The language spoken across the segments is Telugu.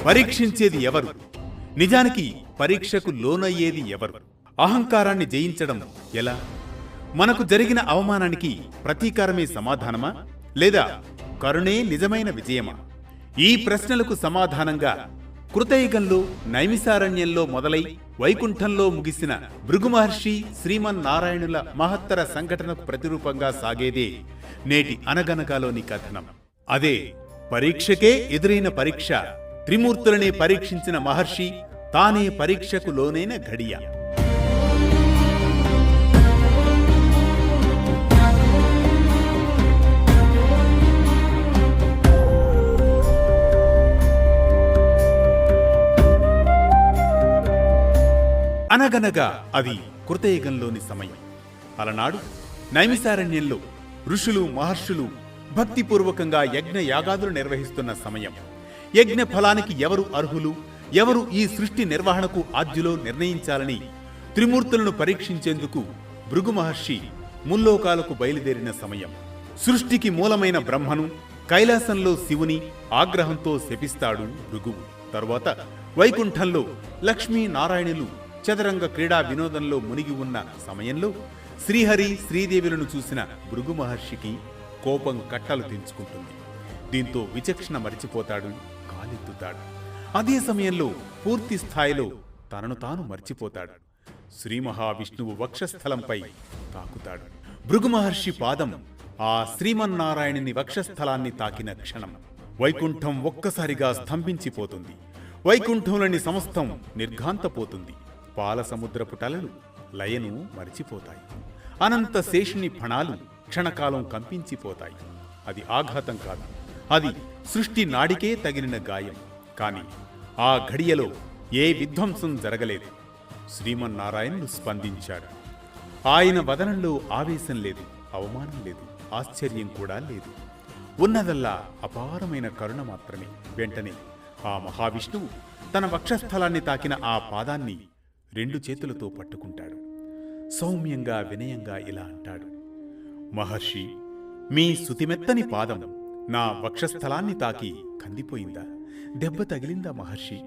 పరీక్షించేది ఎవరు? నిజానికి పరీక్షకు లోనయ్యేది ఎవరు? అహంకారాన్ని జయించడం ఎలా? మనకు జరిగిన అవమానానికి ప్రతీకారమే సమాధానమా, లేదా కరుణే నిజమైన విజయమా? ఈ ప్రశ్నలకు సమాధానంగా కృతయుగంలో నైమిసారణ్యంలో మొదలై వైకుంఠంలో ముగిసిన భృగు మహర్షి శ్రీమన్నారాయణుల మహత్తర సంఘటనకు ప్రతిరూపంగా సాగేదే నేటి అనగనగాలోని కథనం. అదే పరీక్షకే ఎదురైన పరీక్ష, త్రిమూర్తులనే పరీక్షించిన మహర్షి తానే పరీక్షకు లోనైన ఘడియ. అనగనగా అది కృతయుగంలోని సమయం. అలనాడు నైమిసారణ్యంలో ఋషులు మహర్షులు భక్తిపూర్వకంగా యజ్ఞ యాగాదులు నిర్వహిస్తున్న సమయం. యజ్ఞ ఫలానికి ఎవరు అర్హులు, ఎవరు ఈ సృష్టి నిర్వహణకు ఆద్యులో నిర్ణయించాలని త్రిమూర్తులను పరీక్షించేందుకు భృగు మహర్షి ముల్లోకాలకు బయలుదేరిన సమయం. సృష్టికి మూలమైన బ్రహ్మను కైలాసంలో శివుని ఆగ్రహంతో శపిస్తాడు భృగువు. తరువాత వైకుంఠంలో లక్ష్మీనారాయణులు చదరంగ క్రీడా వినోదంలో మునిగి ఉన్న సమయంలో శ్రీహరి శ్రీదేవులను చూసిన భృగు మహర్షికి కోపం కట్టలు తెంచుకుంటుంది. దీంతో విచక్షణ మరిచిపోతాడు, కాలెత్తుతాడు. అదే సమయంలో పూర్తి స్థాయిలో తనను తాను మర్చిపోతాడు. శ్రీ మహావిష్ణువు వక్షస్థలంపై తాకుతాడు. భృగు మహర్షి పాదం ఆ శ్రీమన్నారాయణుని వక్షస్థలాన్ని తాకిన క్షణం వైకుంఠం ఒక్కసారిగా స్తంభించిపోతుంది. వైకుంఠంలోని సమస్తం నిర్ఘాంతపోతుంది. పాలసముద్రపు టలలు లయను మరిచిపోతాయి. అనంత శేషుని ఫణాలు క్షణకాలం కంపించిపోతాయి. అది ఆఘాతం కాదు, అది సృష్టి నాడికే తగిలిన గాయం. కాని ఆ ఘడియలో ఏ విధ్వంసం జరగలేదు. శ్రీమన్నారాయణుడు స్పందించాడు. ఆయన వదనంలో ఆవేశం లేదు, అవమానం లేదు, ఆశ్చర్యం కూడా లేదు. ఉన్నదల్లా అపారమైన కరుణ మాత్రమే. వెంటనే ఆ మహావిష్ణువు తన వక్షస్థలాన్ని తాకిన ఆ పాదాన్ని రెండు చేతులతో పట్టుకుంటాడు. సౌమ్యంగా వినయంగా ఇలా అంటాడు: మహర్షి, మీ సుతిమెత్తని పాదం నా వక్షస్థలాన్ని తాకి కందిపోయిందా? దెబ్బ తగిలిందా మహర్షి?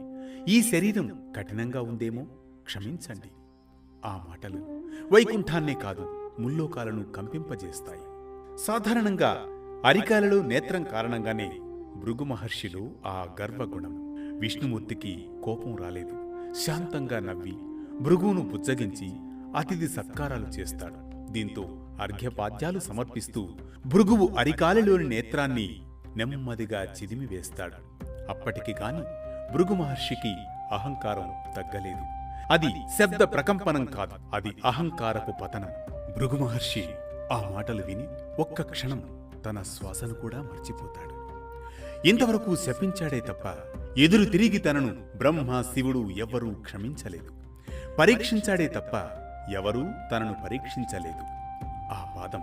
ఈ శరీరం కఠినంగా ఉందేమో, క్షమించండి. ఆ మాటలు వైకుంఠాన్నే కాదు, ముల్లోకాలను కంపింపజేస్తాయి. సాధారణంగా అరికాలలో నేత్రం కారణంగానే భృగు మహర్షిలో ఆ గర్వగుణం. విష్ణుమూర్తికి కోపం రాలేదు. శాంతంగా నవ్వి భృగువును బుజ్జగించి అతిథి సత్కారాలు చేస్తాడు. దీంతో అర్ఘ్యపాద్యాలు సమర్పిస్తూ భృగువు అరికాలిలోని నేత్రాన్ని నెమ్మదిగా చిదిమివేస్తాడు. అప్పటికి గాని భృగు మహర్షికి అహంకారం తగ్గలేదు. అది శబ్ద ప్రకంపనం కాదు, అది అహంకారపు పతనం. భృగు మహర్షి ఆ మాటలు విని ఒక్క క్షణం తన శ్వాసను కూడా మర్చిపోతాడు. ఇంతవరకు శపించాడే తప్ప ఎదురు తిరిగి తనను బ్రహ్మ శివుడు ఎవ్వరూ క్షమించలేదు. పరీక్షించాడే తప్ప ఎవరూ తనను పరీక్షించలేదు. ఆ పాదం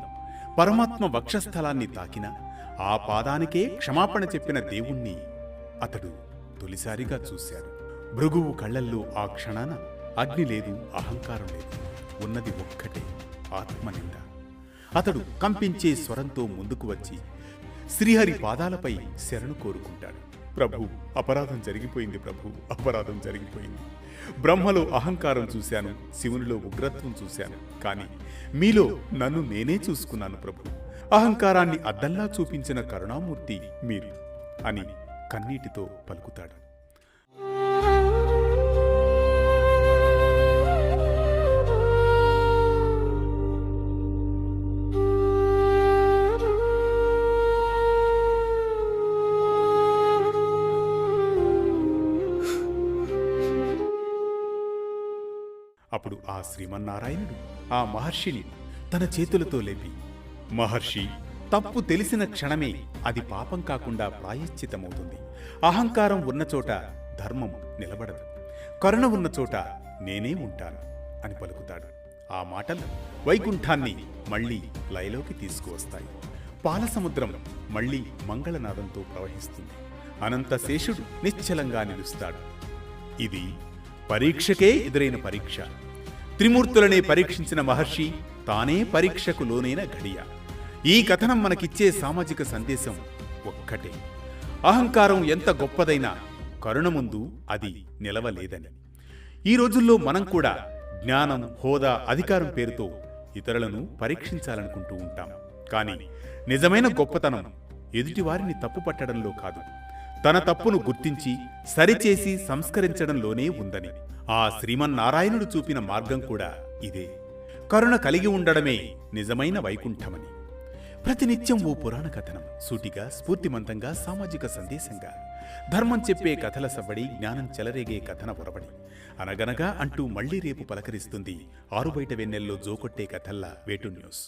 పరమాత్మ వక్షస్థలాన్ని తాకిన ఆ పాదానికే క్షమాపణ చెప్పిన దేవుణ్ణి అతడు తొలిసారిగా చూశాడు. భృగువు కళ్లల్లో ఆ క్షణాన అగ్ని లేదు, అహంకారం లేదు. ఉన్నది ఒక్కటే, ఆత్మనింద. అతడు కంపించే స్వరంతో ముందుకు వచ్చి శ్రీహరి పాదాలపై శరణు కోరుకుంటాడు. ప్రభు, అపరాధం జరిగిపోయింది ప్రభు, అపరాధం జరిగిపోయింది. బ్రహ్మలో అహంకారం చూశాను, శివునిలో ఉగ్రత్వం చూశాను, కాని మీలో నన్ను నేనే చూసుకున్నాను ప్రభు. అహంకారాన్ని అద్దంలా చూపించిన కరుణామూర్తి మీరు అని కన్నీటితో పలుకుతాడు. అప్పుడు ఆ శ్రీమన్నారాయణుడు ఆ మహర్షిని తన చేతులతో లేపి, మహర్షి, తప్పు తెలిసిన క్షణమే అది పాపం కాకుండా ప్రాయశ్చితమవుతుంది. అహంకారం ఉన్నచోట ధర్మం నిలబడదు, కరుణ ఉన్నచోట నేనే ఉంటాను అని పలుకుతాడు. ఆ మాటలు వైకుంఠాన్ని మళ్లీ లయలోకి తీసుకువస్తాయి. పాలసముద్రం మళ్లీ మంగళనాదంతో ప్రవహిస్తుంది. అనంత శేషుడు నిశ్చలంగా నిలుస్తాడు. ఇది పరీక్షకే ఎదురైన పరీక్ష. త్రిమూర్తులనే పరీక్షించిన మహర్షి తానే పరీక్షకు లోనైన ఘడియ. ఈ కథనం మనకిచ్చే సామాజిక సందేశం ఒక్కటే: అహంకారం ఎంత గొప్పదైనా కరుణ ముందు అది నిలవలేదని. ఈ రోజుల్లో మనం కూడా జ్ఞానం, హోదా, అధికారం పేరుతో ఇతరులను పరీక్షించాలనుకుంటూ ఉంటాం. కానీ నిజమైన గొప్పతనం ఎదుటివారిని తప్పు పట్టడంలో కాదు, తన తప్పును గుర్తించి సరిచేసి సంస్కరించడంలోనే ఉందని ఆ శ్రీమన్నారాయణుడు చూపిన మార్గం కూడా ఇదే. కరుణ కలిగి ఉండడమే నిజమైన వైకుంఠమని. ప్రతినిత్యం ఓ పురాణ కథనం, సూటిగా, స్ఫూర్తిమంతంగా, సామాజిక సందేశంగా, ధర్మం చెప్పే కథల సవ్వడి, జ్ఞానం చెలరేగే కథన ఒరవడి. అనగనగా అంటూ మళ్లీ రేపు పలకరిస్తుంది ఆరుబయట వెన్నెల్లో జోకొట్టే కథల్లా వేటు న్యూస్.